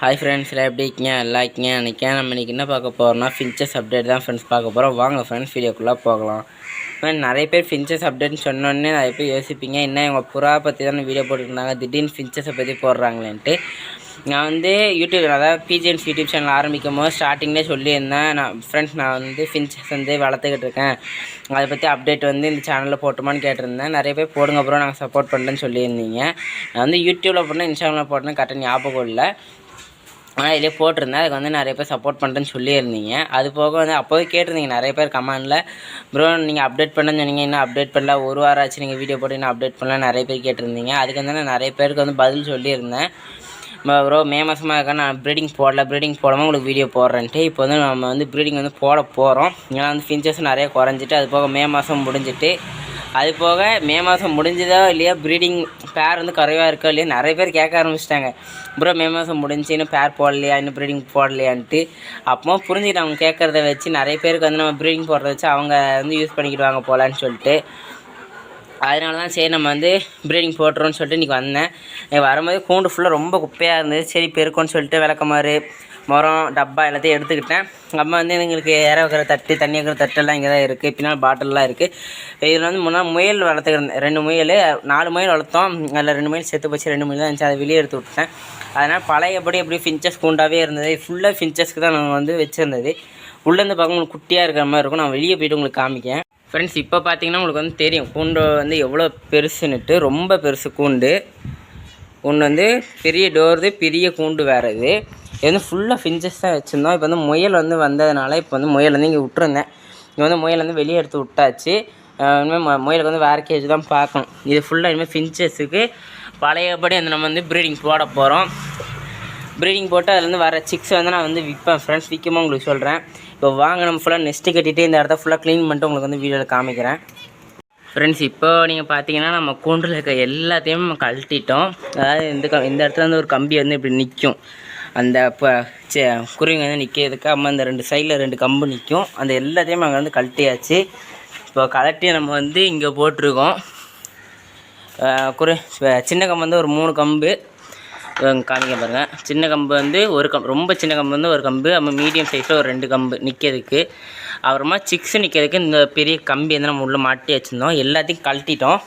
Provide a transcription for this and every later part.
Hi friends எல்லாம் எப்படி இருக்கீங்க நல்லா இருக்கீங்க நினைக்கிறேன். நம்ம இன்றைக்கி என்ன பார்க்க போகிறோம்னா ஃபின்ச்சஸ் அப்டேட் தான் ஃப்ரெண்ட்ஸ் பார்க்க போகிறோம். வாங்க ஃப்ரெண்ட்ஸ் வீடியோக்குள்ளே போகலாம். நிறைய பேர் ஃபின்ச்சஸ் அப்டேட்னு சொன்னோடனே நிறைய பேர் யோசிப்பீங்க, என்ன இவங்க புறா பற்றி தானே வீடியோ போட்டுருந்தாங்க, திடீர்னு ஃபின்ச்சஸை பற்றி போடுறாங்களேன்ட்டு. நான் யூடியூப், அதாவது பிஜிஎன்ஸ் யூடியூப் சேனல் ஆரம்பிக்கும் போது ஸ்டார்டிங்லேயே சொல்லியிருந்தேன், நான் ஃபின்ச்சஸ் வளர்த்துக்கிட்டு இருக்கேன், அதை பற்றி அப்டேட் இந்த சேனலில் போட்டோமான்னு கேட்டிருந்தேன். நிறைய பேர் போடுங்க அப்புறம் நாங்கள் சப்போர்ட் பண்ணுறேன்னு சொல்லியிருந்தீங்க. நான் யூடியூப்பில் போட்டேன், இன்ஸ்டாகிராமில் போட்டேன்னு கரெக்டாக ஞாபகம் இல்லை, ஆனால் இதிலே போட்டிருந்தேன். அதுக்கு நிறைய பேர் சப்போர்ட் பண்ணுறேன்னு சொல்லியிருந்தீங்க. அது போக அப்போவே கேட்டிருந்தீங்க நிறைய பேர் கமெண்டில், ப்ரோ நீங்கள் அப்டேட் பண்ணேன்னு சொன்னீங்க, இன்னும் அப்டேட் பண்ணல, ஒரு வாரம் ஆச்சு நீங்கள் வீடியோ போட்டு இன்னும் அப்டேட் பண்ணலாம் நிறைய பேர் கேட்டிருந்தீங்க. அதுக்கு நிறைய பேருக்கு பதில் சொல்லியிருந்தேன். ப்ரோ மே மாதமாக இருக்கா, நான் ப்ரீடிங் போடாமல் உங்களுக்கு வீடியோ போடுறேன்ட்டு. இப்போ நம்ம ப்ரீடிங் போட போகிறோம். ஏன்னா ஃபின்ச்சஸ் நிறைய குறைஞ்சிட்டு, அது போக மே மாதம் முடிஞ்சிட்டு, அது போக மே மாதம் முடிஞ்சதோ இல்லையா ப்ரீடிங் பேர் குறைவாக இருக்கோ இல்லையா நிறைய பேர் கேட்க ஆரம்பிச்சிட்டாங்க, ப்ரோ மே மாதம் முடிஞ்சு இன்னும் பேர் போடலையா, இன்னும் ப்ரீடிங் போடலையான்ட்டு. அப்போ புரிஞ்சுக்கிட்டு அவங்க கேட்குறத வச்சு நிறைய பேருக்கு நம்ம ப்ரீடிங் போடுறத வச்சு அவங்க யூஸ் பண்ணிக்கிடுவாங்க போகலான்னு சொல்லிட்டு, அதனால தான் சரி நம்ம ப்ரீடிங் போட்டுறோன்னு சொல்லிட்டு இன்றைக்கி வந்தேன். வரும்போது கூண்டு ஃபுல்லாக ரொம்ப குப்பையாக இருந்தது. சரி பெருக்கோன்னு சொல்லிட்டு விளக்கமாறு, மரம், டப்பா எல்லாத்தையும் எடுத்துக்கிட்டேன். அம்மா எங்களுக்கு ஏற வைக்கிற தட்டு, தண்ணி வைக்கிற தட்டெல்லாம் இங்கே தான் இருக்குது, பின்னால் பாட்டிலெலாம் இருக்குது. இதில் முன்னாள் முயல் வளர்த்துக்கிறேன், 2 முயல், 4 முயல் வளர்த்தோம். அதில் 2 முயல் செத்து போச்சு, 2 முயல் தான் இருந்துச்சு, அதை வெளியே எடுத்து விட்டேன். அதனால் பழையபடி எப்படி ஃபின்ச்சஸ் கூண்டாகவே இருந்தது. ஃபுல்லாக ஃபின்ச்சஸ்க்கு தான் நாங்கள் வச்சுருந்தது. உள்ளேருந்து பார்க்க உங்களுக்கு குட்டியாக இருக்கிற மாதிரி இருக்கும். நான் வெளியே போய்ட்டு உங்களுக்கு காமிக்கேன். ஃப்ரெண்ட்ஸ் இப்போ பார்த்தீங்கன்னா உங்களுக்கு தெரியும் கூண்டு எவ்வளோ பெருசுன்னுட்டு. ரொம்ப பெருசு கூண்டு. ஒன்று பெரிய டோரு, பெரிய கூண்டு வேறு. இது ஃபுல்லாக ஃபின்ச்சஸ் தான் வச்சுருந்தோம். இப்போ முயல் வந்ததுனால இப்போ முயல் இங்கே விட்டுருந்தேன். இங்கே முயல் வெளியே எடுத்து விட்டாச்சு. இனிமேல் முயலுக்கு வேறு கேஜ் தான் பார்க்கணும். இது ஃபுல்லாக இனிமேல் ஃபின்ச்சஸுக்கு பழையபடி நம்ம ப்ரீடிங் போட போகிறோம். ப்ரீடிங் போட்டு அதுலேருந்து வர சிக்ஸ் நான் விற்பேன் ஃப்ரெண்ட்ஸ். விற்குமா உங்களுக்கு சொல்கிறேன். இப்போ வாங்க நம்ம ஃபுல்லாக நெஸ்ட்டு கட்டிட்டு இந்த இடத்த ஃபுல்லாக க்ளீன் பண்ணிட்டு உங்களுக்கு வீடியோவில் காமிக்கிறேன். ஃப்ரெண்ட்ஸ் இப்போ நீங்கள் பார்த்தீங்கன்னா நம்ம கூண்டில் இருக்க எல்லாத்தையும் நம்ம கழட்டிட்டோம். அதாவது இந்த இடத்துல ஒரு கம்பி இப்படி நிற்கும். அந்த இப்போ குருவிங்க நிற்கிறதுக்கு இந்த 2 சைடில் 2 கம்பு நிற்கும். அந்த எல்லாத்தையும் அங்கே கழட்டியாச்சு. இப்போ கழட்டி நம்ம இங்கே போட்டிருக்கோம். சின்ன கம்பு ஒரு 3 கம்பு காமிக்க பாருங்கள். சின்ன கம்பு ஒரு ரொம்ப சின்ன கம்பு ஒரு கம்பு, நம்ம மீடியம் சைஸில் ஒரு 2 கம்பு நிற்கிறதுக்கு. அப்புறமா சிக்ஸு நிற்கிறதுக்கு இந்த பெரிய கம்பி நம்ம உள்ளே மாட்டி வச்சுருந்தோம். எல்லாத்தையும் கழட்டிட்டோம்.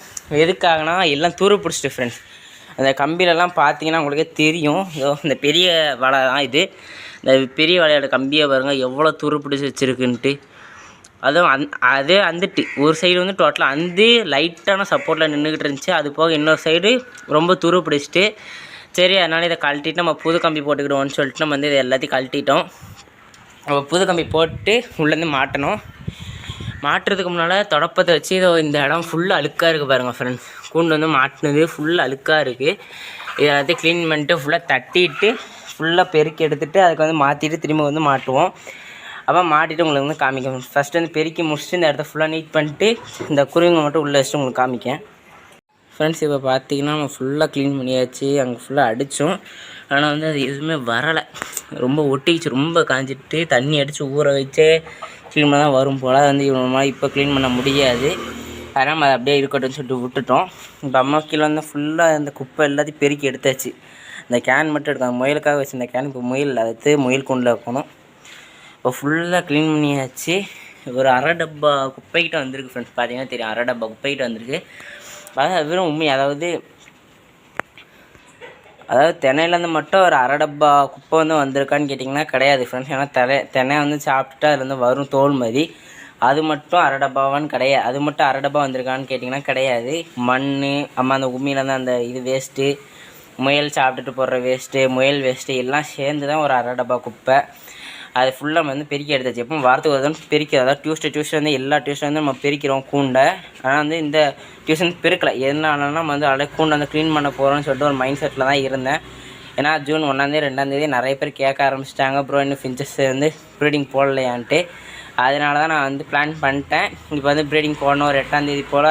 எதுக்காகனா எல்லாம் துரு பிடிச்சிட்டு ஃப்ரெண்ட்ஸ். அந்த கம்பியிலலாம் பார்த்தீங்கன்னா உங்களுக்கே தெரியும். இந்த பெரிய வலை தான் இது. இந்த பெரிய வலையோட கம்பியை பாருங்கள் எவ்வளோ துரு பிடிச்சி வச்சுருக்குன்ட்டு. அதுவும் அது ஒரு சைடு டோட்டலாக லைட்டான சப்போர்ட்டில் நின்றுக்கிட்டு இருந்துச்சு. அது போக இன்னொரு சைடு ரொம்ப துரு பிடிச்சிட்டு, சரி அதனால் இதை கழட்டிட்டு நம்ம புது கம்பி போட்டுக்கிடுவோம்னு சொல்லிட்டு நம்ம இதை எல்லாத்தையும் கழட்டிட்டோம். நம்ம புது கம்பி போட்டு உள்ளேருந்து மாட்டணும். மாட்டுறதுக்கு முன்னால் தொடப்பத்தை வச்சு இந்த இடம் ஃபுல்லாக அழுக்காக இருக்குது பாருங்கள் ஃப்ரெண்ட்ஸ். கூண்டு மாட்டினது ஃபுல்லாக அழுக்காக இருக்குது. இதை எல்லாத்தையும் க்ளீன் பண்ணிட்டு ஃபுல்லாக தட்டிட்டு ஃபுல்லாக பெருக்கி எடுத்துகிட்டு அதுக்கு மாற்றிட்டு திரும்ப மாட்டுவோம். அப்போ மாட்டிட்டு உங்களுக்கு காமிக்கணும். ஃபஸ்ட்டு பெருக்கி முடிச்சுட்டு இந்த இடத்த ஃபுல்லாக நீட் பண்ணிட்டு இந்த குருவிங்க மட்டும் உள்ளே வச்சுட்டு உங்களுக்கு காமிக்கேன். ஃப்ரெண்ட்ஸ் இப்போ பார்த்தீங்கன்னா நம்ம ஃபுல்லாக க்ளீன் பண்ணியாச்சு. அங்கே ஃபுல்லாக அடித்தோம். ஆனால் அது எதுவுமே வரலை. ரொம்ப ஒட்டிச்சு, ரொம்ப காஞ்சிட்டு தண்ணி அடித்து ஊற வச்சே க்ளீன் பண்ண தான் வரும் போல். இவ்வளோ மாதிரி இப்போ க்ளீன் பண்ண முடியாது. அதனால் நம்ம அதை அப்படியே இருக்கட்டும்னு சொல்லிட்டு விட்டுட்டோம். இப்போ அம்மா கீழே ஃபுல்லாக இந்த குப்பை எல்லாத்தையும் பெருக்கி எடுத்தாச்சு. இந்த கேன் மட்டும் எடுக்காங்க, முயலுக்காக வச்சு இந்த கேன் இப்போ முயல் அதை முயல் கொண்டு வைக்கணும். இப்போ ஃபுல்லாக க்ளீன் பண்ணியாச்சு. ஒரு அரை டப்பா குப்பைக்கிட்ட வந்திருக்கு ஃப்ரெண்ட்ஸ். பார்த்தீங்கன்னா தெரியும், அரை டப்பா குப்பைக்கிட்ட வந்திருக்கு. அதாவது வெறும் உண்மை, அதாவது தினையிலேருந்து மட்டும் ஒரு அரை டப்பா குப்பை வந்திருக்கான்னு கேட்டிங்கன்னா கிடையாது ஃப்ரெண்ட்ஸ். ஏன்னா தினை சாப்பிட்டுட்டு அதுலேருந்து வரும் தோல் மாதிரி. அது மட்டும் அரை டப்பாவான்னு கிடையாது. அது மட்டும் அரை டப்பா வந்திருக்கான்னு கேட்டிங்கன்னா கிடையாது. மண் அந்த உண்மையிலேருந்து அந்த இது வேஸ்ட்டு, முயல் சாப்பிட்டுட்டு போடுற வேஸ்ட்டு, முயல் வேஸ்ட்டு எல்லாம் சேர்ந்து தான் ஒரு அரை டப்பா குப்பை. அது ஃபுல்லாக பெருக்கி எடுத்தாச்சு. எப்போ வாரத்துக்கு வருதுன்னு பெருக்கி, அதாவது டியூஸ்டே எல்லா டியூஸ்டே நம்ம பெருக்கிறோம் கூண்டை. ஆனால் இந்த டியூஷன் பெருக்கலை. எதனாலனா நம்ம அப்படியே கூண்டை க்ளீன் பண்ண போகிறோம்னு சொல்லிட்டு ஒரு மைண்ட் செட்டில் தான் இருந்தேன். ஏன்னா ஜூன் 1ஆம் தேதி 2ஆம் தேதி நிறைய பேர் கேட்க ஆரம்பிச்சிட்டாங்க, ப்ரோ இன்னும் ஃபின்ச்சஸ் ப்ரீடிங் போடலையான்ட்டு. அதனால தான் நான் பிளான் பண்ணிட்டேன். இப்போ ப்ரீடிங் போடணும், ஒரு 8ஆம் தேதி போல்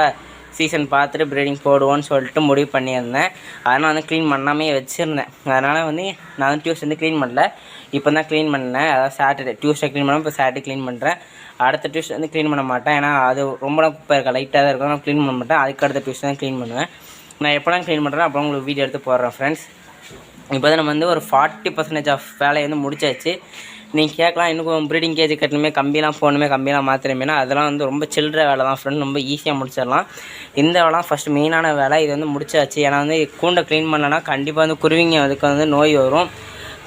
சீசன் பார்த்துட்டு ப்ரீடிங் போடுவோன்னு சொல்லிட்டு முடிவு பண்ணியிருந்தேன். அதனால் க்ளீன் பண்ணாமே வச்சுருந்தேன். அதனால் நான் டியூஸ்டே க்ளீன் பண்ணல, இப்போ தான் க்ளீன் பண்ணேன். அதாவது சாட்டர்டே டியூஸ்டே க்ளீன் பண்ணேன், இப்போ சாட்டர்டே க்ளீன் பண்ணுறேன். அடுத்த டியூஸ்டே க்ளீன் பண்ண மாட்டேன். ஏன்னா அது ரொம்ப குப்பை இருக்கா, லைட்டாக தான் இருக்கும், நான் க்ளீன் பண்ண மாட்டேன். அதுக்கு அடுத்த டியூஸ்டே தான் க்ளீன் பண்ணுவேன். நான் எப்போலாம் க்ளீன் பண்ணுறேன் அப்போ உங்களுக்கு வீடியோ எடுத்து போடுறேன் ஃப்ரெண்ட்ஸ். இப்போ நம்ம வந்து ஒரு 40% ஆஃப் வேலையை வந்து முடிச்சாச்சு. நீங்கள் கேட்கலாம் இன்னும் ப்ரீடிங் கேஜ் கட்டணுமே, கம்பிலாம் போடணுமே, கம்பிலாம் மாற்றணுமேனா அதெல்லாம் வந்து ரொம்ப சில்லற வேலை தான் ஃப்ரெண்ட். ரொம்ப ஈஸியாக முடிச்சிடலாம். இந்த வேலை ஃபஸ்ட்டு மெயினான வேலை. இது வந்து முடிச்சாச்சு. ஏன்னா வந்து கூண்டை க்ளீன் பண்ணலன்னா கண்டிப்பாக வந்து குருவிங்க அதுக்கு வந்து நோய் வரும்.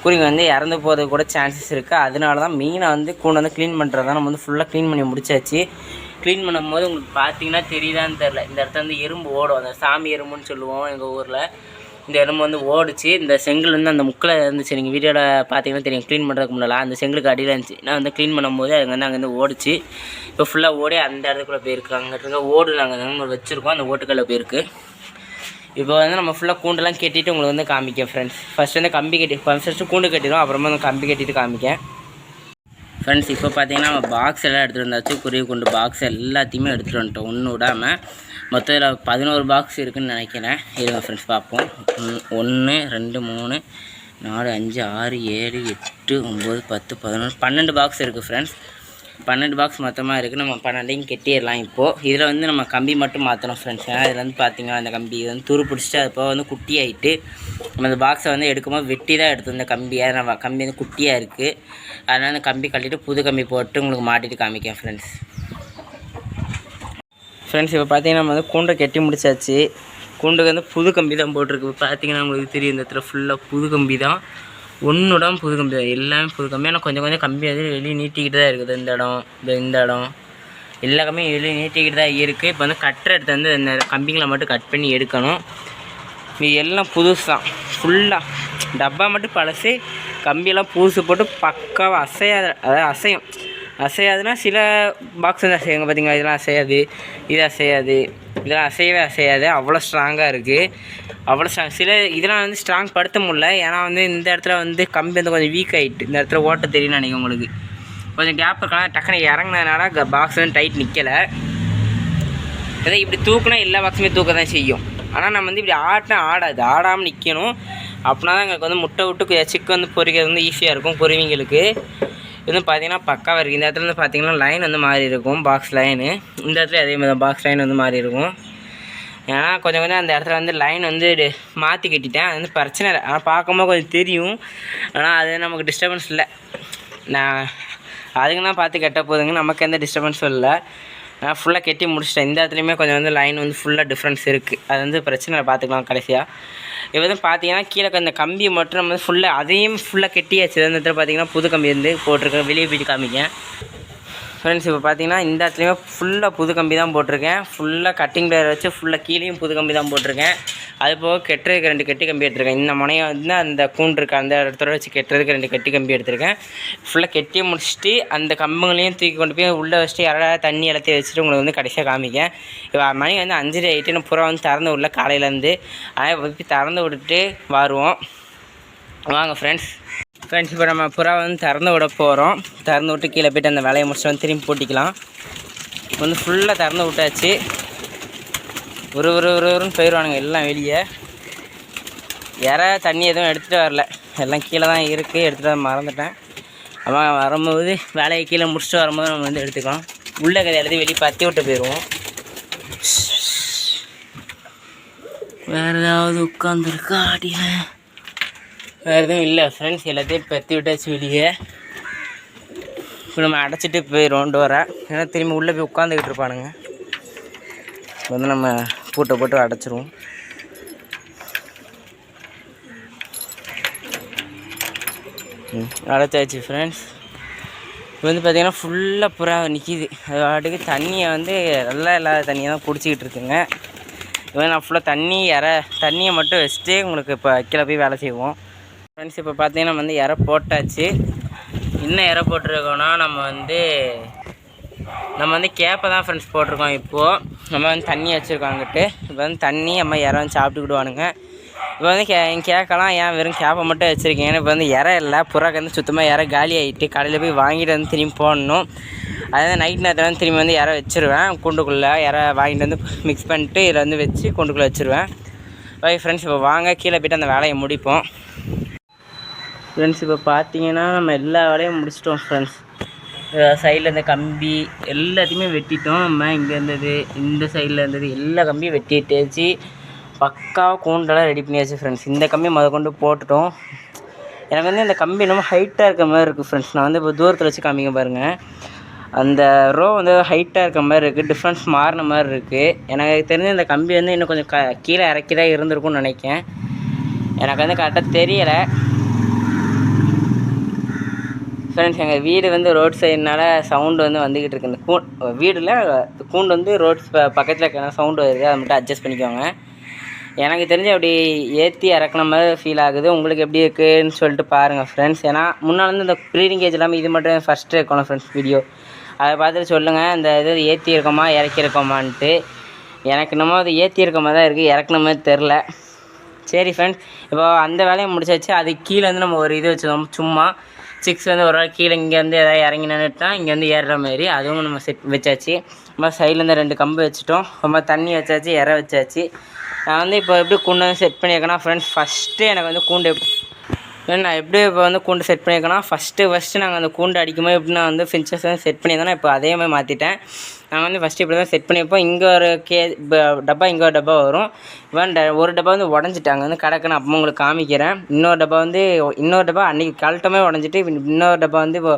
குருவிங்க வந்து இறந்து போகிறதுக்கு கூட சான்சஸ் இருக்குது. அதனால தான் மெயினாக வந்து கூண்டை வந்து க்ளீன் பண்ணுறது தான். நம்ம வந்து ஃபுல்லாக க்ளீன் பண்ணி முடிச்சாச்சு. க்ளீன் பண்ணும்போது உங்களுக்கு பார்த்தீங்கன்னா தெரியுதான்னு தெரில, இந்த இடத்துல வந்து எறும்பு ஓடும். அந்த சாமி எறும்புன்னு சொல்லுவோம் எங்கள் ஊரில். இந்த எறும்பு வந்து ஓடிச்சு. இந்த செங்கல் வந்து அந்த முக்கில் இருந்துச்சு. நீங்கள் வீடியோவில் பார்த்தீங்கன்னா தெரியும். க்ளீன் பண்ணுறதுக்கு முன்னாடி அந்த செங்கலுக்கு அடியில் இருந்துச்சு. நான் வந்து க்ளீன் பண்ணும்போது அது வந்து அங்கேருந்து ஓடிச்சு. இப்போ ஃபுல்லாக ஓடி அந்த இடத்துக்குள்ளே போயிருக்கு. அங்கே இருக்க ஓடு நாங்கள் வச்சுருக்கோம். அந்த ஓட்டுக்கல்ல போயிருக்கு. இப்போ வந்து நம்ம ஃபுல்லாக கூண்டெல்லாம் கட்டிட்டு உங்களுக்கு வந்து காமிக்கேன் ஃப்ரெண்ட்ஸ். ஃபஸ்ட்டு வந்து கம்பி கட்டி ஃபஸ்ட்டு கூண்டு கட்டிடுவோம், அப்புறமா வந்து கம்பி கட்டிட்டு காமிக்கேன் ஃப்ரெண்ட்ஸ். இப்போ பார்த்தீங்கன்னா நம்ம பாக்ஸ் எல்லாம் எடுத்துகிட்டு வந்தாச்சு. குருவி கூண்டு பாக்ஸ் எல்லாத்தையுமே எடுத்துகிட்டு வந்துட்டோம், ஒன்று விடாமல். மொத்தம் இதில் 11 பாக்ஸ் இருக்குதுன்னு நினைக்கிறேன். இருங்க ஃப்ரெண்ட்ஸ் பார்ப்போம். 1 2 3 4 5 6 7 8 9 10 11 12 பாக்ஸ் இருக்குது ஃப்ரெண்ட்ஸ். 12 பாக்ஸ் மொத்தமாக இருக்குது. நம்ம 12ஐயும் கட்டிடலாம். இப்போது இதில் வந்து நம்ம கம்பி மட்டும் மாற்றணும் ஃப்ரெண்ட்ஸ். ஏன்னா இதில் வந்து பார்த்திங்கன்னா அந்த கம்பி இது வந்து துரு பிடிச்சிட்டு அது போக வந்து குட்டி ஆகிட்டு நம்ம அந்த பாக்ஸை வந்து எடுக்கும்போது வெட்டி தான் எடுத்து இந்த கம்பியை. நம்ம கம்பி வந்து குட்டியாக இருக்குது. அதனால் அந்த கம்பி கட்டிட்டு புது கம்பி போட்டு உங்களுக்கு மாட்டிட்டு காமிக்கேன் ஃப்ரெண்ட்ஸ். இப்போ பார்த்தீங்கன்னா நம்ம வந்து கூண்டை கட்டி முடிச்சாச்சு. கூண்டுக்கு வந்து புது கம்பி தான் போட்டிருக்கு. பார்த்தீங்கன்னா உங்களுக்கு தெரியும், இந்த இடத்துல ஃபுல்லாக புது கம்பி தான். ஒன்றுடன் புது கம்பி தான், எல்லாமே புது கம்பி. ஆனால் கொஞ்சம் கொஞ்சம் கம்பி அது வெளியே நீட்டிக்கிட்டு தான் இருக்குது. இந்த இடம் எல்லா கம்பியும் வெளியே நீட்டிக்கிட்டு தான் இருக்குது. இப்போ வந்து கட்டரை எடுத்து வந்து இந்த கம்பிங்களை மட்டும் கட் பண்ணி எடுக்கணும். இது எல்லாம் புதுசு தான். ஃபுல்லாக டப்பா மட்டும் பழசு, கம்பியெல்லாம் புதுசு போட்டு பக்காவாக அசையாதுன்னா சில பாக்ஸ் வந்து அசையாங்க. பார்த்தீங்களா, இதெல்லாம் அசையாது, இது அசையாது, இதெல்லாம் அசையாது. அவ்வளோ ஸ்ட்ராங்காக இருக்குது. அவ்வளோ சில இதெல்லாம் வந்து ஸ்ட்ராங் படுத்த முடியல. ஏன்னா வந்து இந்த இடத்துல வந்து கம்பி வந்து கொஞ்சம் வீக் ஆகிட்டு. இந்த இடத்துல ஓட்ட தெரியும் நினைக்கிறேன் உங்களுக்கு. கொஞ்சம் கேப் இருக்கலாம். டக்குனு இறங்கினதுனால பாக்ஸ் வந்து டைட் நிற்கலை. ஏதோ இப்படி தூக்குனா எல்லா பாக்ஸுமே தூக்க தான் செய்யும். ஆனால் நம்ம வந்து இப்படி ஆடாமல் நிற்கணும். அப்படின்னா தான் எங்களுக்கு வந்து முட்டை விட்டு சிக்கு வந்து பொறிக்கிறது வந்து ஈஸியாக இருக்கும் குருவிங்களுக்கு. இது வந்து பார்த்திங்கன்னா பக்காவாக இருக்குது. இந்த இடத்துல வந்து பார்த்திங்கன்னா லைன் வந்து மாறி இருக்கும், பாக்ஸ் லைனு. இந்த இடத்துல அதே மாதிரி பாக்ஸ் லைன் வந்து மாறி இருக்கும். ஏன்னா கொஞ்சம் அந்த இடத்துல வந்து லைன் வந்து மாற்றி கட்டிட்டேன். அது வந்து பிரச்சனை இல்லை. ஆனால் பார்க்கும்போது கொஞ்சம் தெரியும். ஆனால் அது நமக்கு டிஸ்டர்பன்ஸ் இல்லை. நான் அதுக்குன்னா பார்த்து கட்ட போதுங்க, நமக்கு எந்த டிஸ்டர்பன்ஸும் இல்லை. நான் ஃபுல்லாக கட்டி முடிச்சிட்டேன். இந்த இடத்துலையுமே கொஞ்சம் வந்து லைன் வந்து ஃபுல்லாக டிஃப்ரென்ஸ் இருக்குது. அது வந்து பிரச்சனை பார்த்துக்கலாம் கடைசியாக. இப்போ வந்து பார்த்தீங்கன்னா கீழே அந்த கம்பியை மட்டும் நம்ம வந்து ஃபுல்லாக கட்டியாச்சு. அந்த இடத்துல பார்த்தீங்கன்னா புது கம்பி வந்து போட்டிருக்கேன். வெளியே போய்ட்டு காமிக்கேன் ஃப்ரெண்ட்ஸ். இப்போ பார்த்தீங்கன்னா இந்த இடத்துலையுமே ஃபுல்லாக புது கம்பி தான் போட்டிருக்கேன். ஃபுல்லாக கட்டிங் பிளேயர் வச்சு ஃபுல்லாக கீழேயும் புது கம்பி தான் போட்டிருக்கேன். அது போக கெட்டுறதுக்கு 2 கெட்டி கம்பி எடுத்திருக்கேன். இந்த முனையை வந்து அந்த கூண்டு இருக்குது அந்த இடத்துல வச்சு கெட்டுறதுக்கு 2 கெட்டி கம்பி எடுத்திருக்கேன். ஃபுல்லாக கெட்டி முடிச்சுட்டு அந்த கம்புங்களையும் தூக்கி கொண்டு போய் உள்ளே வச்சுட்டு யாராவது தண்ணி எல்லாத்தையும் வச்சுட்டு உங்களுக்கு வந்து கடைசியாக காமிக்கேன். இப்போ மணி வந்து 5:30 ஆகிட்டு நான் புறா வந்து திறந்து விடல காலையிலேருந்து. அதனால் போய் திறந்து விட்டுட்டு வருவோம் வாங்க ஃப்ரெண்ட்ஸ். இப்போ நம்ம புறா வந்து திறந்து விட போகிறோம். திறந்து விட்டு கீழே போய்ட்டு அந்த வேலையை முடிச்சுட்டு வந்து திரும்பி போட்டிக்கலாம். வந்து ஃபுல்லாக திறந்து விட்டாச்சு. ஒருன்னு போயிடுவானுங்க எல்லாம் வெளியே. தண்ணி எதுவும் எடுத்துகிட்டு வரல, எல்லாம் கீழே தான் இருக்குது. எடுத்துகிட்டு வர மறந்துட்டேன். அவன் வரும்போது வேலையை கீழே முடிச்சுட்டு வரும்போது நம்ம வந்து எடுத்துக்கலாம். உள்ளே கதை எல்லாத்தையும் வெளியே பற்றி விட்டு போயிடுவோம். வேறு ஏதாவது உட்காந்துருக்கா அடியில்? வேறு எதுவும் இல்லை ஃப்ரெண்ட்ஸ். எல்லாத்தையும் பற்றி விட்டாச்சு வெளியே. இப்போ நம்ம அடைச்சிட்டு போயிடுவோம் டோரை. ஏன்னா திரும்பி உள்ளே போய் உட்காந்துக்கிட்டு இருப்பானுங்க. வந்து நம்ம பூட்டை போட்டு அடைச்சிருவோம். அடைச்சாச்சு ஃப்ரெண்ட்ஸ். இப்போ வந்து பார்த்திங்கன்னா ஃபுல்லாக புறா நிற்கிது. அது வாட்டுக்கு தண்ணியை வந்து நல்லா இல்லாத தண்ணியை தான் பிடிச்சிக்கிட்டு இருக்குங்க. இப்போ நான் ஃபுல்லாக தண்ணியை மட்டும் வச்சுட்டு உங்களுக்கு இப்போ கீழே போய் வேலை செய்வோம் ஃப்ரெண்ட்ஸ். இப்போ பார்த்தீங்கன்னா நம்ம வந்து இறை போட்டாச்சு. இன்னும் இறை போட்டிருக்கோன்னா நம்ம வந்து கேப்பை தான் ஃப்ரெண்ட்ஸ் போட்டிருக்கோம். இப்போது நம்ம வந்து தண்ணி வச்சுருக்கோம் அங்கிட்டு. இப்போ வந்து தண்ணி நம்ம இறை வந்து சாப்பிட்டுக்கிடுவானுங்க. இப்போ வந்து கேட்கலாம் ஏன் வெறும் கேப்பை மட்டும் வச்சுருக்கீங்க. இப்போ வந்து இறை இல்லை, புறாக்கு வந்து சுத்தமாக இறை காலி ஆகிட்டு கடையில் போய் வாங்கிட்டு வந்து திரும்பி போடணும். அதாவது நைட் நேரத்தில் வந்து திரும்பி வந்து இறை வச்சுருவேன். கூண்டுக்குள்ளே இறை வாங்கிட்டு வந்து மிக்ஸ் பண்ணிட்டு இதில் வந்து வச்சு கூண்டுக்குள்ளே வச்சுருவேன். ஓகே ஃப்ரெண்ட்ஸ், இப்போ வாங்க கீழே போய்ட்டு அந்த வேலையை முடிப்போம் ஃப்ரெண்ட்ஸ். இப்போ பார்த்தீங்கன்னா நம்ம எல்லா வேலையும் முடிச்சிட்டோம் ஃப்ரெண்ட்ஸ். சைடில் இந்த கம்பி எல்லாத்தையுமே வெட்டிட்டோம். நம்ம இங்கே இருந்தது, இந்த சைடில் இருந்தது எல்லா கம்பியும் வெட்டிட்டேச்சு. பக்காவாக கூண்டெல்லாம் ரெடி பண்ணியாச்சு ஃப்ரெண்ட்ஸ். இந்த கம்பி கொண்டு போட்டுட்டோம். எனக்கு வந்து இந்த கம்பி ரொம்ப ஹைட்டாக இருக்க மாதிரி இருக்குது ஃப்ரெண்ட்ஸ். நான் வந்து இப்போ தூரத்தில் வச்சு காமிக்க பாருங்கள். அந்த ரோ வந்து ஹைட்டாக இருக்க மாதிரி இருக்குது, டிஃப்ரென்ஸ் மாறின மாதிரி இருக்குது. எனக்கு தெரிஞ்ச இந்த கம்பி வந்து இன்னும் கொஞ்சம் கீழே இறக்கி தான் இருந்திருக்கும்னு நினைக்கிறேன். எனக்கு வந்து கரெக்டாக தெரியலை ஃப்ரெண்ட்ஸ். எங்கள் வீடு வந்து ரோட் சைடுனால சவுண்டு வந்து வந்துக்கிட்டு இருக்குது. இந்த வீடில் கூண்டு வந்து ரோட்ஸ் பக்கத்தில் இருக்கிற சவுண்டு வருது, அதை மட்டும் அட்ஜஸ்ட் பண்ணிக்கோங்க. எனக்கு தெரிஞ்சு அப்படி ஏற்றி இறக்குன மாதிரி ஃபீல் ஆகுது. உங்களுக்கு எப்படி இருக்குதுன்னு சொல்லிட்டு பாருங்கள் ஃப்ரெண்ட்ஸ். ஏன்னா முன்னால் வந்து இந்த ப்ரீடிங் கேஜ் எல்லாமே இது மட்டும் ஃபஸ்ட்டு இருக்கணும் ஃப்ரெண்ட்ஸ் வீடியோ. அதை பார்த்துட்டு சொல்லுங்கள் இந்த இது ஏற்றி இருக்கோமா இறக்கிருக்கோமான்ட்டு. எனக்கு என்னமோ அது ஏற்றி இருக்க மாதிரி தான் இருக்குது, இறக்குன மாதிரி தெரில. சரி ஃப்ரெண்ட்ஸ், இப்போ அந்த வேலையை முடிச்சாச்சு. அதுக்கு கீழே வந்து நம்ம ஒரு இது வச்சுருந்தோம், சும்மா சிக்ஸ் வந்து ஒரு வேளை கீழே இங்கேருந்து எதாவது இறங்கி நின்றுட்டால் இங்கேருந்து ஏறுற மாதிரி அதுவும் நம்ம செட் வச்சாச்சு. ரொம்ப சைட்லேருந்து 2 கம்பு வச்சுட்டோம், ரொம்ப தண்ணி வச்சாச்சு, இற வச்சாச்சு. நான் வந்து இப்போ எப்படி கூண்டு வந்து செட் பண்ணியிருக்கேன்னா ஃப்ரெண்ட்ஸ், ஃபஸ்ட்டு எனக்கு வந்து கூண்டு நான் எப்படி இப்போ வந்து கூண்டு செட் பண்ணியிருக்கேன்னா ஃபஸ்ட்டு நாங்கள் அந்த கூண்டு அடிக்கும்போது எப்படி நான் வந்து ஃபின்ச்சஸ் வந்து செட் பண்ணியிருந்தேன்னா இப்போ அதே மாதிரி மாற்றிட்டேன். நான் வந்து ஃபஸ்ட்டு இப்படி தான் செட் பண்ணியிருப்போம். இங்கே ஒரு டப்பா, இங்கே ஒரு டப்பா வரும். ஒரு டப்பா வந்து உடஞ்சிட்டாங்க வந்து கிடக்குன்னு அப்போ உங்களுக்கு காமிக்கிறேன். இன்னொரு டப்பா அன்றைக்கி கழட்டமே உடஞ்சிட்டு, இன்னொரு டப்பா வந்து இப்போ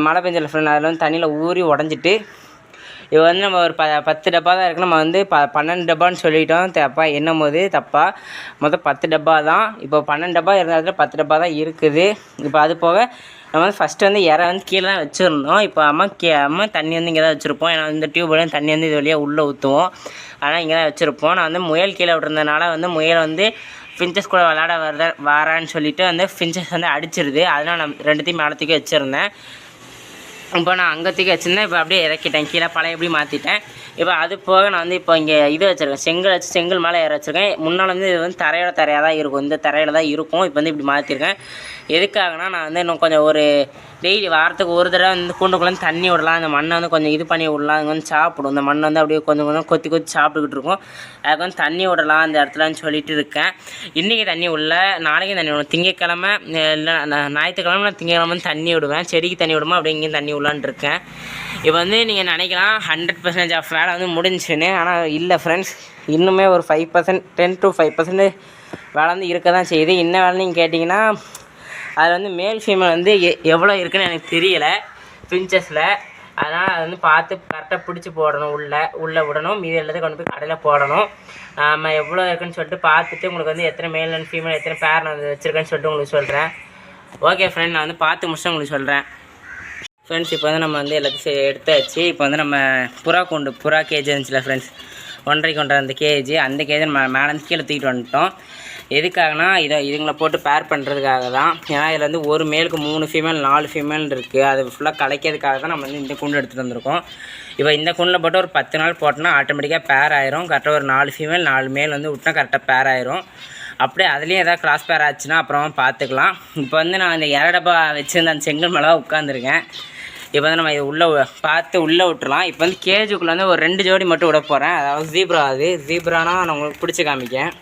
மழை பெஞ்சல ஃப்ரெண்ட் அதில் வந்து தண்ணியில் ஊறி உடஞ்சிட்டு. இப்போ வந்து நம்ம ஒரு 10 டப்பா தான் இருக்குது. நம்ம வந்து 12 டப்பான்னு சொல்லிட்டோம் தப்பா என்னும் போது தப்பாக மொத்தம் 10 டப்பா தான். இப்போ 12 டப்பா இருந்தாலும் 10 டப்பா தான் இருக்குது. இப்போ அது போக நம்ம வந்து ஃபஸ்ட்டு வந்து இற வந்து கீழே தான் வச்சுருந்தோம். இப்போ அம்மா தண்ணி வந்து இங்கே தான் வச்சுருப்போம். ஏன்னா இந்த டியூப்லேயும் தண்ணி வந்து இது வழியாக உள்ளே ஊற்றுவோம், அதனால் இங்கே தான் வச்சுருப்போம். நான் வந்து முயல் கீழே விட்டுருந்தனால வந்து முயல் வந்து ஃபின்ச்சஸ் கூட விளாட வரான்னு சொல்லிவிட்டு வந்து ஃபின்ச்சஸ் வந்து அடிச்சிருது. அதனால் நான் 2த்தையும் மேலத்துக்கு வச்சுருந்தேன். இப்போ நான் அங்கத்துக்கு வச்சுருந்தேன். இப்போ அப்படியே இறக்கிட்டேன், கீழே பழைய எப்படி மாற்றிட்டேன். இப்போ அது போக நான் வந்து இப்போ இங்கே இது வச்சுருக்கேன், செங்கல் மேலே ஏற வச்சுருக்கேன். முன்னால் வந்து இது வந்து தரையாக தான் இருக்கும், இந்த தரையில் தான் இருக்கும். இப்போ வந்து இப்படி மாற்றிருக்கேன். எதுக்காகனா நான் வந்து இன்னும் கொஞ்சம் ஒரு டெய்லி வாரத்துக்கு ஒரு தடவை வந்து கூண்டுக்குள்ளே தண்ணி விடலாம், இந்த மண்ணை வந்து கொஞ்சம் இது பண்ணி விடலாம். அது வந்து சாப்பிடும், இந்த மண்ணை வந்து அப்படியே கொஞ்சம் கொத்தி சாப்பிட்டுக்கிட்டு இருக்கும். அதுக்கு வந்து தண்ணி விடலாம் அந்த இடத்துலன்னு சொல்லிட்டு இருக்கேன். இன்றைக்கி தண்ணி விடல, நாளைக்கும் தண்ணி விடணும். திங்கக்கிழமை இல்லை ஞாயிற்றுக்கிழமை நான் திங்கக்கிழமை வந்து தண்ணி விடுவேன். செடிக்கு தண்ணி விடுமா அப்படி இங்கேயும் தண்ணி விடலான்னு இருக்கேன். இப்போ வந்து நீங்கள் நினைக்கலாம் 100% ஆஃப் வேலை வந்து முடிஞ்சுன்னு. ஆனால் இல்லை ஃப்ரெண்ட்ஸ், இன்னுமே ஒரு 5%, 10 to 5% வேலை வந்து இருக்க தான் செய்யுது. என்ன வேலை நீங்கள் கேட்டிங்கன்னா அதில் வந்து மேல் ஃபீமேல் வந்து எவ்வளோ இருக்குதுன்னு எனக்கு தெரியலை ஃபின்ச்சஸில். அதனால் அதை வந்து பார்த்து கரெக்டாக பிடிச்சி போடணும், உள்ளே விடணும். மீதி எல்லாத்தையும் கொண்டு போய் கடையில் போடணும். நம்ம எவ்வளோ இருக்குன்னு சொல்லிட்டு பார்த்துட்டு உங்களுக்கு வந்து எத்தனை மேல் அண்ட் ஃபீமேல் எத்தனை பேர் நான் வச்சுருக்கேன்னு சொல்லிட்டு உங்களுக்கு சொல்கிறேன். ஓகே ஃப்ரெண்ட், நான் வந்து பார்த்து முடிச்சு உங்களுக்கு சொல்கிறேன். ஃப்ரெண்ட்ஸ், இப்போ வந்து நம்ம வந்து எல்லாத்தையும் எடுத்தாச்சு. இப்போ வந்து நம்ம புறா கேஜ் இருந்துச்சுல ஃப்ரெண்ட்ஸ், 1.5 அந்த கேஜி, அந்த கேஜை நம்ம மேலேருந்து கீழே தூக்கிட்டு வந்துட்டோம். எதுக்காகனா இதுங்களை போட்டு பேர் பண்ணுறதுக்காக தான். ஏன்னா இதில் வந்து ஒரு மேலுக்கு 3 ஃபீமேல் 4 ஃபீமேல் இருக்குது. அது ஃபுல்லாக கலைக்கிறதுக்காக தான் நம்ம வந்து இந்த கூண்டு எடுத்துகிட்டு வந்திருக்கோம். இப்போ இந்த கூண்டில் போட்டு ஒரு 10 நாள் போட்டோன்னா ஆட்டோமேட்டிக்காக பேர் ஆயிரும். கரெக்டாக ஒரு 4 ஃபீமேல் 4 மேல் வந்து விட்டால் கரெக்டாக பேர் ஆயிரும். அப்படியே அதுலேயும் எதாவது கிராஸ் பேர் ஆச்சுன்னா அப்புறமா பார்த்துக்கலாம். இப்போ வந்து நான் இந்த இரடப்பா வச்சுருந்த அந்த செங்கல் மேலே உட்காந்துருக்கேன். இப்போ வந்து நம்ம இது உள்ளே விட்டுலாம். இப்போ வந்து கேஜுக்குள்ளே வந்து ஒரு 2 ஜோடி மட்டும் விட போகிறேன். அதாவது ஜீப்ரானா நான் உங்களுக்கு பிடிச்சி காமிக்கேன்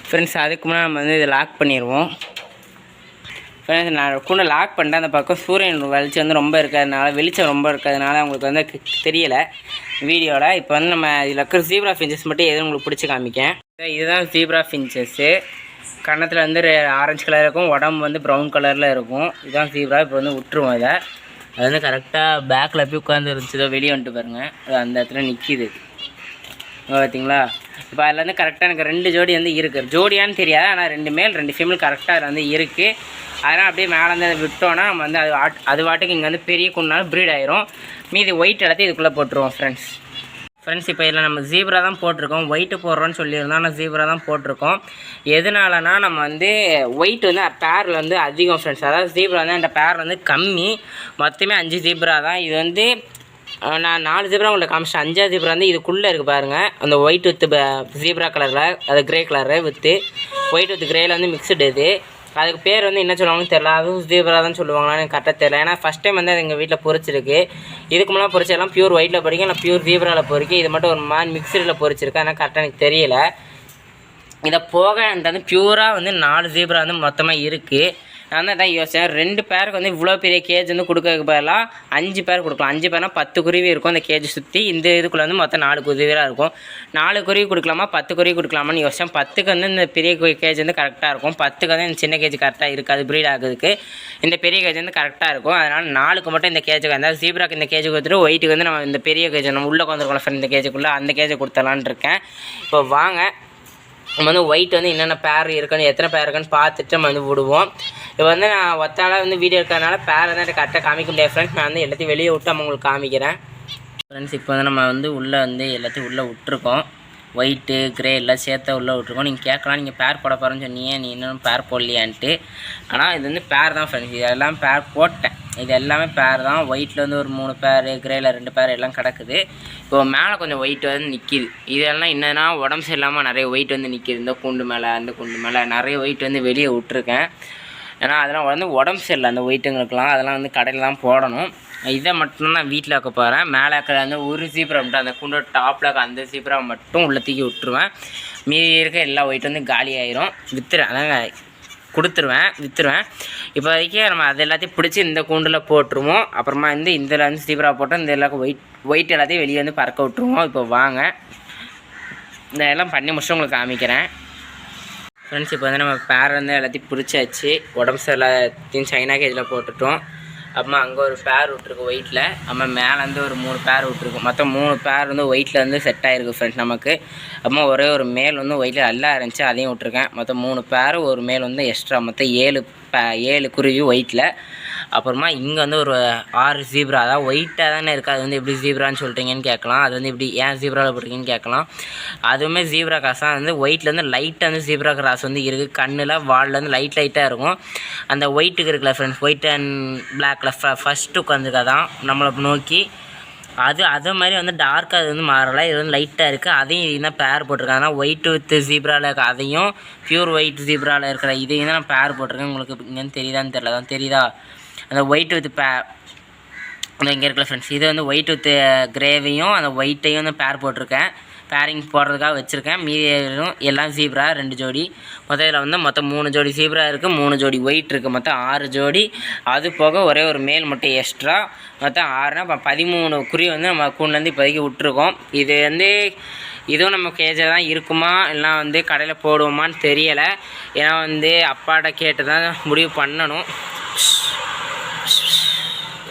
ஃப்ரெண்ட்ஸ். அதுக்கு முன்னாடி நம்ம வந்து இதை லாக் பண்ணிடுவோம் ஃப்ரெண்ட்ஸ். நான் கூட லாக் பண்ணிட்டேன். அந்த பக்கம் சூரியன் வெளிச்சம் வந்து ரொம்ப இருக்கிறதுனால உங்களுக்கு வந்து தெரியலை வீடியோவில். இப்போ வந்து நம்ம இதில் இருக்கிற ஜீப்ரா ஃபின்ச்சஸ் மட்டும் எதுவும் உங்களுக்கு பிடிச்சி காமிக்கேன். இதுதான் ஜீப்ரா ஃபின்ச்சஸ்ஸு. கன்னத்தில் வந்து ஆரஞ்சு கலர் இருக்கும், உடம்பு வந்து ப்ரௌன் கலரில் இருக்கும். இதுதான் ஜீப்ரா. இப்போ வந்து விட்டுருவோம் இதை. அது வந்து கரெக்டாக பேக்கில் போய் உட்காந்து இருந்துச்சுதோ வெளியே வந்துட்டு பாருங்கள், அது அந்த இடத்துல நிற்கிது பார்த்தீங்களா. இப்போ அதில் வந்து கரெக்டாக எனக்கு 2 ஜோடி வந்து இருக்குது. ஜோடியான்னு தெரியாது, ஆனால் 2 மேல் 2 ஃபீமேல் கரெக்டாக அதில் வந்து இருக்குது. அதனால் அப்படியே மேலே வந்து அதை விட்டோன்னா நம்ம வந்து அது வாட்டுக்கு இங்கே வந்து பெரிய குண்டாலும் ப்ரீட் ஆயிரும். மீதி ஒயிட் எல்லாத்தையும் இதுக்குள்ளே போட்டுருவோம் ஃப்ரெண்ட்ஸ். இப்போ இதில் நம்ம ஜீப்ரா தான் போட்டிருக்கோம். ஒயிட்டு போடுறோன்னு சொல்லியிருந்தோம், ஆனால் ஜீப்ரா தான் போட்டிருக்கோம். எதனாலனா நம்ம வந்து ஒயிட் வந்து பேரில் வந்து அதிகம் ஃப்ரெண்ட்ஸ். அதாவது ஜீப்ரா வந்து அந்த பேர் வந்து கம்மி. மொத்தமே 5 ஜீப்ரா தான். இது வந்து நான் 4 ஜீப்ரா உங்களுக்கு காமிச்சேன். 5ஆவது ஜீப்ரா வந்து இதுக்குள்ளே இருக்குது பாருங்கள். அந்த ஒயிட் வித் ஜீப்ரா கலரில், அது grey colour with white with க்ரேயில் வந்து மிக்சடு. இது அதுக்கு பேர் வந்து என்ன சொல்லுவாங்கன்னு தெரியல. அதுவும் ஜீப்ரா தான் சொல்லுவாங்களான்னு எனக்கு கரெக்டாக தெரியல. ஏன்னா ஃபஸ்ட் டைம் வந்து அது எங்கள் வீட்டில் பொரிச்சிருக்கு. இதுக்கு முன்னாடி பொரிச்செல்லாம் பியூர் ஒயிட்டில் பொறிக்கும், இல்லை பியூர் ஜீப்ராவில் பொறிக்கும். இது மட்டும் ஒரு மாதிரி மிக்சடில் பொரிச்சிருக்கு. ஆனால் கரெக்டாக எனக்கு தெரியல. இதை போக என்கிட்ட வந்து பியூராக வந்து 4 ஜீப்ரா வந்து மொத்தமாக இருக்குது. நான் தான் யோசிச்சேன் 2 பேருக்கு வந்து இவ்வளோ பெரிய கேஜ் வந்து கொடுக்கறதுக்கு பதிலாக 5 பேர் கொடுக்கலாம். 5 பேர்னா 10 குருவி இருக்கும் அந்த கேஜ் சுற்றி. இந்த இதுக்குள்ளே வந்து மொத்தம் 4 குருவியாக இருக்கும். 4 குருவி கொடுக்கலாமா 10 குருவி கொடுக்கலாமான்னு யோசிச்சேன். 10க்கு வந்து இந்த பெரிய கேஜ் வந்து கரெக்டாக இருக்கும். 10க்கு வந்து இந்த சின்ன கேஜ் கரெக்டாக இருக்காது. ப்ரீட் ஆகுறதுக்கு இந்த பெரிய கேஜ் வந்து கரெக்டாக இருக்கும். அதனால் 4க்கு மட்டும் இந்த கேஜுக்கு வந்தால் ஜீப்ராக்கு இந்த கேஜுக்கு கொடுத்துட்டு ஒயிட்டுக்கு வந்து நம்ம இந்த பெரிய கேஜ் நம்ம உள்ளே வந்துருக்கோம் ஃப்ரெண்ட் இந்த கேஜுக்குள்ளே அந்த கேஜை கொடுத்தலான்னு இருக்கேன். இப்போ வாங்க நம்ம வந்து ஒயிட் வந்து என்னென்ன பேர் இருக்குன்னு எத்தனை பேர் இருக்குன்னு பார்த்துட்டு நம்ம வந்து விடுவோம். இப்போ வந்து நான் ஒத்தால வந்து வீடியோ இருக்கிறதுனால பேர் வந்து எனக்கு கரெக்டாக காமிக்க முடியாது ஃப்ரெண்ட்ஸ். நான் வந்து எல்லாத்தையும் வெளியே விட்டு நம்ம உங்களுக்கு காமிக்கிறேன் ஃப்ரெண்ட்ஸ். இப்போ வந்து நம்ம வந்து உள்ளே வந்து எல்லாத்தையும் உள்ளே விட்டுருக்கோம். ஒயிட்டு கிரே எல்லாம் சேர்த்த உள்ளே விட்ருக்கோம். நீங்கள் கேட்கலாம் நீங்கள் பேர் போட போகிறேன்னு சொன்னீங்க நீ இன்னும் பேர் போடலையான்ட்டு. ஆனால் இது வந்து பேர் தான் ஃப்ரெண்ட்ஸ். இதெல்லாம் பேர் போட்டேன். இது எல்லாமே பேர் தான். ஒயிட்டில் வந்து ஒரு 3 பேர் கிரேயில் 2 பேர் எல்லாம் கிடக்குது. இப்போ மேலே கொஞ்சம் ஒயிட் வந்து நிற்கிது. இதெல்லாம் என்னன்னா உடம்பு சரியில்லாமல் நிறைய ஒயிட் வந்து நிற்கிது. இந்த கூண்டு மேலே அந்த கூண்டு மேலே நிறைய ஒயிட் வந்து வெளியே விட்டுருக்கேன். ஏன்னா அதெல்லாம் வந்து உடம்பு சரியில்லை அந்த ஒயிட்டுங்களுக்கெலாம். அதெல்லாம் வந்து கடையில் தான் போடணும். இதை மட்டும் நான் வீட்டில் வைக்க போகிறேன். மேலே இருக்கிற அந்த ஒரு சீப்ரா மட்டும் அந்த குண்டோட டாப்பில் இருக்க அந்த சீப்ரா மட்டும் உள்ளே தூக்கி விட்டுருவேன். மீதி இருக்க எல்லா ஒயிட் வந்து காலி ஆயிரும். அதாங்க விற்றுருவேன். இப்போதைக்கு நம்ம அது எல்லாத்தையும் பிடிச்சி இந்த கூண்டில் போட்டுருவோம். அப்புறமா இதில் வந்து சீப்ரா போட்டோம். இந்த எல்லாருக்கும் ஒயிட் எல்லாத்தையும் வெளியே வந்து பறக்க விட்டுருவோம். இப்போ வாங்க இந்த எல்லாம் பண்ணி முடிச்சு உங்களுக்கு காமிக்கிறேன் ஃப்ரெண்ட்ஸ். இப்போ வந்து நம்ம பேர் வந்து எல்லாத்தையும் பிடிச்சாச்சு. உடம்பு எல்லாத்தையும் சைனா கேஜில் போட்டுட்டோம். அப்புறமா அங்கே ஒரு பேர் விட்ருக்கு ஒயிட்டில். அப்புறமா மேலே வந்து ஒரு 3 பேர் விட்ருக்கு. மொத்தம் 3 பேர் வந்து ஒயிட்டில் வந்து செட் ஆகிருக்கு ஃப்ரெண்ட்ஸ் நமக்கு. அப்புறமா ஒரே ஒரு மேல் வந்து ஒயிட்டில் நல்லா இருந்துச்சு அதையும் விட்ருக்கேன். மொத்தம் 3 பேர் ஒரு மேல் வந்து எக்ஸ்ட்ரா மொத்தம் 7 குருவி ஒயிட்டில். அப்புறமா இங்கே வந்து ஒரு 6 ஜீப்ரா. அதாவது ஒயிட்டாக தானே இருக்குது. அது வந்து எப்படி ஜீப்ரான்னு சொல்கிறீங்கன்னு கேட்கலாம். அது வந்து இப்படி ஏன் ஜீப்ராவில் போட்டிருக்கீங்கன்னு கேட்கலாம். அதுவுமே ஜீப்ரா கிராஸ் தான். வந்து ஒயிட்டில் வந்து லைட்டாக வந்து ஜீப்ரா கிராஸ் வந்து இருக்குது. கண்ணில் வாலில் வந்து லைட்டாக இருக்கும். அந்த ஒயிட்டுக்கு இருக்குல்ல ஃப்ரெண்ட்ஸ் ஒயிட் அண்ட் பிளாக்கில் ஃபஸ்ட்டு உட்காந்துருக்கா தான் நம்மளை நோக்கி. அது மாதிரி வந்து டார்க்காக அது வந்து மாறலை. இது வந்து லைட்டாக இருக்குது. அதையும் இதுதான் பேர் போட்டிருக்காங்க. ஆனால் ஒயிட் வித் ஜீப்ராவில் இருக்க அதையும் பியூர் ஒயிட் ஜீப்ராவில் இருக்கிற இதையும் தான் நான் பேர் போட்டிருக்கேன். உங்களுக்கு இங்கேன்னு தெரியுதா அந்த ஒயிட் வித் இங்கே இருக்கல ஃப்ரெண்ட்ஸ். இது வந்து ஒயிட் வித் கிரேவையும் அந்த ஒயிட்டையும் வந்து பேர் போட்டிருக்கேன். பேரிங் போடுறதுக்காக வச்சுருக்கேன். மீதி எல்லாம் ஜீப்ரா 2 ஜோடி. மொத்தம் இதில் வந்து மொத்தம் 3 ஜோடி ஜீப்ரா இருக்குது. 3 ஜோடி ஒயிட் இருக்குது. மொத்தம் 6 ஜோடி. அது போக ஒரே ஒரு மேல் மட்டும் எக்ஸ்ட்ரா. மொத்தம் 6னா 13 குருவி வந்து நம்ம கூண்டுலேருந்து இப்போதைக்கு விட்டுருக்கோம். இது வந்து இதுவும் நம்ம கேஜில் தான் இருக்குமா இல்லைனா வந்து கடையில் போடுவோமான்னு தெரியலை. ஏன்னா வந்து அப்பாட்ட கேட்டு தான் முடிவு பண்ணணும்.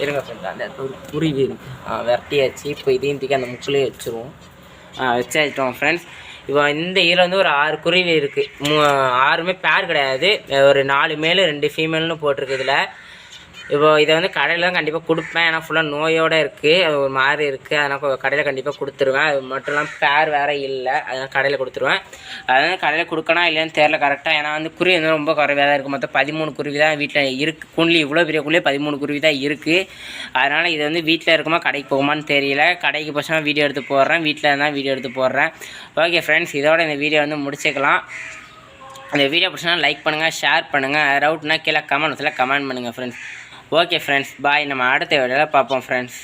இருங்க ஃப்ரெண்ட் அந்த ஒரு குருவி இருக்குது விரட்டியாச்சு. இப்போ இதையும் தூக்கி அந்த முக்கிலே வச்சுருவோம். வச்சாச்சிட்டோம் ஃப்ரெண்ட்ஸ். இப்போ இந்த இதில் வந்து ஒரு 6 குருவி இருக்குது. 6மே பேர் கிடையாது. ஒரு 4 மேல் 2 ஃபீமேல்னு போட்டிருக்கு இதில். இப்போ இதை வந்து கடையில் தான் கண்டிப்பாக கொடுப்பேன். ஏன்னா ஃபுல்லாக நோயோடு இருக்குது. அது ஒரு மாதிரி இருக்குது. அதனால் கடையில் கண்டிப்பாக கொடுத்துருவேன். அது மட்டும் இல்லாமல் பேர் வேறு இல்லை. அதனால் கடையில் கொடுத்துருவேன். அதனால் கடையில் கொடுக்கணும் இல்லைன்னு தெரில கரெக்டாக. ஏன்னா வந்து குருவி வந்து ரொம்ப குறைவாக தான் இருக்குது. மொத்தம் 13 குருவி தான் வீட்டில் இருக்குது. கூண்டில் இவ்வளோ பெரிய கூண்டிலே 13 குருவி தான் இருக்குது. அதனால் இது வந்து வீட்டில் இருக்குமா கடைக்கு போகுமான்னு தெரியல. கடைக்கு போச்சுன்னா வீடியோ எடுத்து போடுறேன். வீட்டில் இருந்தால் வீடியோ எடுத்து போடுறேன். ஓகே ஃப்ரெண்ட்ஸ், இதோட இந்த வீடியோ வந்து முடிச்சுக்கலாம். இந்த வீடியோ பிடிச்சினா லைக் பண்ணுங்கள், ஷேர் பண்ணுங்கள். டவுட்னா கீழே கமெண்ட் பண்ணுங்கள் ஃப்ரெண்ட்ஸ். ஓகே ஃப்ரெண்ட்ஸ், பாய். நம்ம அடுத்த வீடியோவில் பார்ப்போம் ஃப்ரெண்ட்ஸ்.